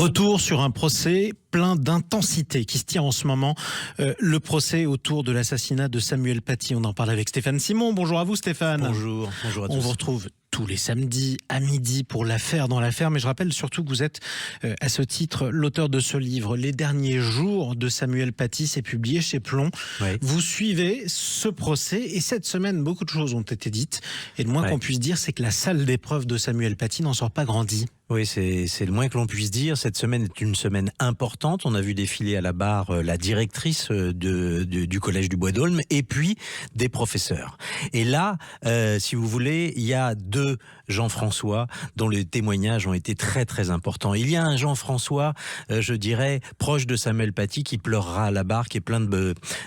Retour sur un procès plein d'intensité qui se tient en ce moment. Le procès autour de l'assassinat de Samuel Paty. On en parle avec Stéphane Simon. Bonjour à vous Stéphane. Bonjour à tous. On vous retrouve tous les samedis à midi pour l'affaire dans l'affaire. Mais je rappelle surtout que vous êtes à ce titre l'auteur de ce livre, Les derniers jours de Samuel Paty. C'est publié chez Plomb. Oui. Vous suivez ce procès et cette semaine, beaucoup de choses ont été dites. Et le moins qu'on puisse dire, c'est que la salle d'épreuve de Samuel Paty n'en sort pas grandie. Oui, c'est le moins que l'on puisse dire. Cette semaine est une semaine importante. On a vu défiler à la barre la directrice du collège du Bois d'Aulne et puis des professeurs. Et là, si vous voulez, il y a deux Jean-François dont les témoignages ont été très très importants. Il y a un Jean-François, je dirais, proche de Samuel Paty qui pleurera à la barre, qui est plein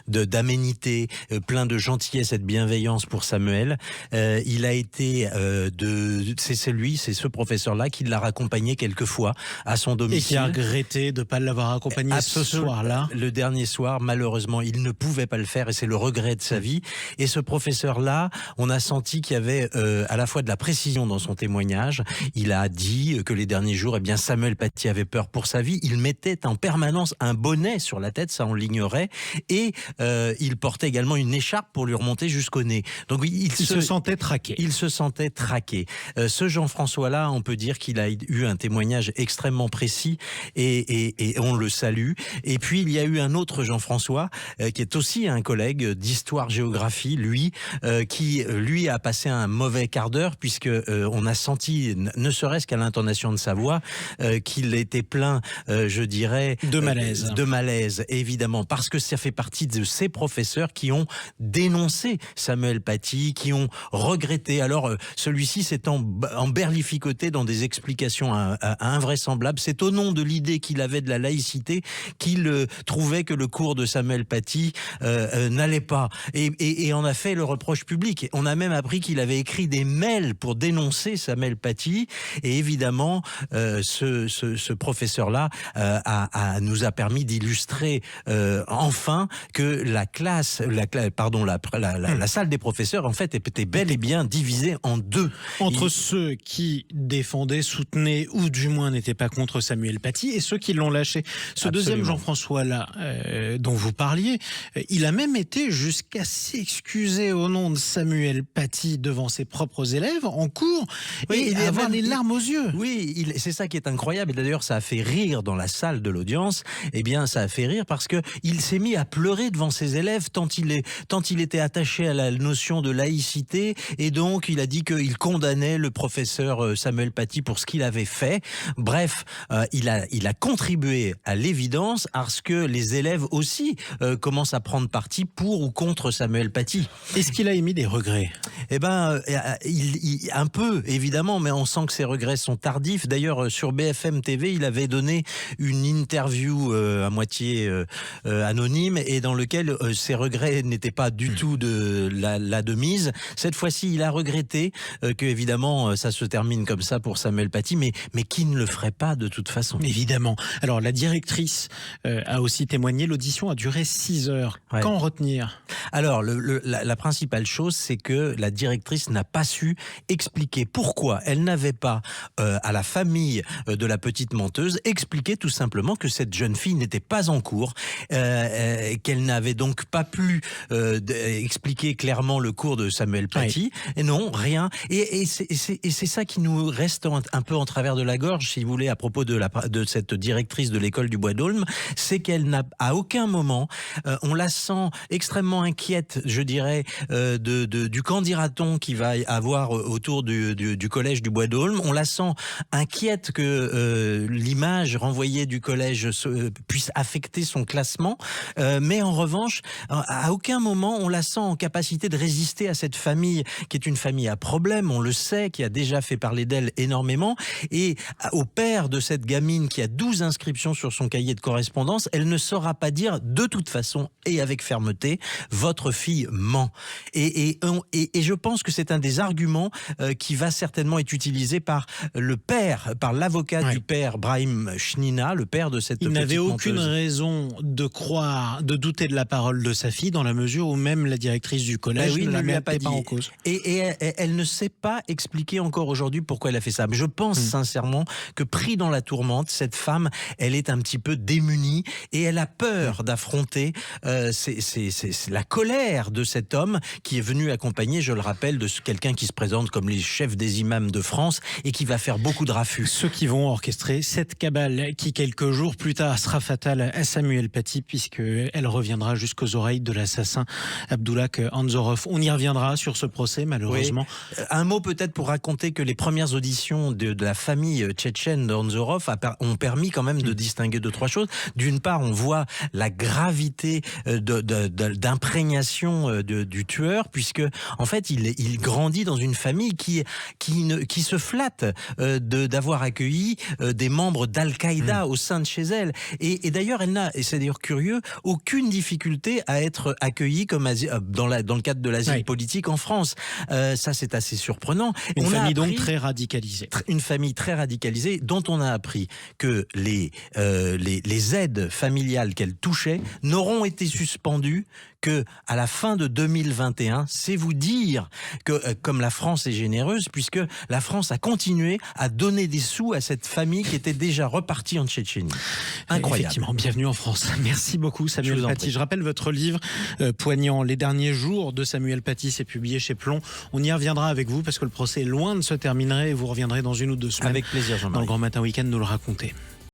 d'aménité, plein de gentillesse et de bienveillance pour Samuel. Il a été c'est ce professeur-là qui l'a accompagné quelquefois à son domicile. Et qui a regretté de ne pas l'avoir accompagné ce soir-là. Le dernier soir, malheureusement, il ne pouvait pas le faire et c'est le regret de sa vie. Et ce professeur-là, on a senti qu'il y avait à la fois de la précision dans son témoignage. Il a dit que les derniers jours, eh bien, Samuel Paty avait peur pour sa vie. Il mettait en permanence un bonnet sur la tête, ça on l'ignorait. Et il portait également une écharpe pour lui remonter jusqu'au nez. Donc il se sentait traqué. Il se sentait traqué. Ce Jean-François-là, on peut dire qu'il a eu un témoignage extrêmement précis et on le salue. Et puis il y a eu un autre Jean-François qui est aussi un collègue d'histoire-géographie, qui lui a passé un mauvais quart d'heure puisque on a senti, ne serait-ce qu'à l'intonation de sa voix, qu'il était plein, je dirais, de malaise. De malaise, évidemment, parce que ça fait partie de ces professeurs qui ont dénoncé Samuel Paty, qui ont regretté. Alors celui-ci s'est emberlificoté dans des explications invraisemblables. C'est au nom de l'idée qu'il avait de la laïcité qu'il trouvait que le cours de Samuel Paty n'allait pas et en a fait le reproche public. On a même appris qu'il avait écrit des mails pour dénoncer Samuel Paty et évidemment ce professeur-là nous a permis d'illustrer enfin que la salle des professeurs en fait était bel et bien divisée en deux. Entre ceux qui défendaient, soutenaient ou du moins n'étaient pas contre Samuel Paty et ceux qui l'ont lâché. Ce Absolument. Deuxième Jean-François-là dont vous parliez, il a même été jusqu'à s'excuser au nom de Samuel Paty devant ses propres élèves en cours et avoir les larmes aux yeux. Oui, c'est ça qui est incroyable et d'ailleurs ça a fait rire dans la salle de l'audience. Eh bien ça a fait rire parce que il s'est mis à pleurer devant ses élèves tant il était attaché à la notion de laïcité et donc il a dit qu'il condamnait le professeur Samuel Paty pour ce qu'il avait fait. Bref, il a contribué à l'évidence à ce que les élèves aussi commencent à prendre parti pour ou contre Samuel Paty. Est-ce qu'il a émis des regrets ? Eh ben, un peu, évidemment, mais on sent que ses regrets sont tardifs. D'ailleurs, sur BFM TV, il avait donné une interview à moitié anonyme et dans lequel ses regrets n'étaient pas du tout de la mise. Cette fois-ci, il a regretté que, évidemment, ça se termine comme ça pour Samuel Paty, mais qui ne le ferait pas de toute façon. Évidemment. Alors, la directrice a aussi témoigné. L'audition a duré 6 heures. Ouais. Qu'en retenir ? Alors, la principale chose, c'est que la directrice n'a pas su expliquer pourquoi elle n'avait pas, à la famille de la petite menteuse, expliqué tout simplement que cette jeune fille n'était pas en cours, qu'elle n'avait donc pas pu expliquer clairement le cours de Samuel Paty. Oui. Et non, rien. Et c'est ça qui nous reste un peu en travers de la gorge, si vous voulez, à propos de cette directrice de l'école du Bois d'Aulne, c'est qu'elle n'a à aucun moment, on la sent extrêmement inquiète, je dirais, du candidaton qui va avoir autour du collège du Bois d'Aulne. On la sent inquiète que l'image renvoyée du collège puisse affecter son classement, mais en revanche, à aucun moment on la sent en capacité de résister à cette famille qui est une famille à problème, on le sait, qui a déjà fait parler d'elle énormément, et au père de cette gamine qui a 12 inscriptions sur son cahier de correspondance, elle ne saura pas dire de toute façon et avec fermeté, votre fille ment. Et je pense que c'est un des arguments qui va certainement être utilisé par le père, par l'avocat du père Brahim Chaim Shnina, le père de cette petite Il n'avait menteuse. aucune raison de douter de la parole de sa fille, dans la mesure où même la directrice du collège Oui, ne la lui a mettait pas en cause. Et elle ne sait pas expliquer encore aujourd'hui pourquoi elle a fait ça. Mais je pense sincèrement que pris dans la tourmente, cette femme, elle est un petit peu démunie et elle a peur d'affronter c'est la colère de cet homme qui est venu accompagner, je le rappelle, de quelqu'un qui se présente comme les chefs des imams de France et qui va faire beaucoup de raffus. Ceux qui vont orchestrer cette cabale qui, quelques jours plus tard, sera fatale à Samuel Paty, puisqu'elle reviendra jusqu'aux oreilles de l'assassin Abdullah Anzorov. On y reviendra sur ce procès, malheureusement. Oui. Un mot peut-être pour raconter que les premières auditions de la famille tchétchène d'Anzorov ont permis quand même de distinguer deux, trois choses. D'une part, on voit la gravité d'imprégnation du tueur, puisque en fait, il grandit dans une famille qui se flatte d'avoir accueilli des membres d'Al-Qaïda au sein de chez elle. Et d'ailleurs, elle n'a, et c'est d'ailleurs curieux, aucune difficulté à être accueillie comme dans le cadre de l'asile politique en France. Ça, c'est assez surprenant. Une famille donc très radicalisée. Une famille très radicalisée dont on a appris que les aides familiales qu'elle touchait n'auront été suspendues que à la fin de 2021. C'est vous dire que comme la France est généreuse, puisque la France a continué à donner des sous à cette famille qui était déjà repartie en Tchétchénie. Incroyable. Effectivement, bienvenue en France. Merci beaucoup Samuel Paty. Je rappelle votre livre poignant, Les derniers jours de Samuel Paty, c'est publié chez Plomb. On y reviendra avec vous parce que le procès est loin de se terminer et vous reviendrez dans une ou deux semaines. Avec plaisir, Jean-Marie. Dans le Grand Matin Week-end nous le raconter.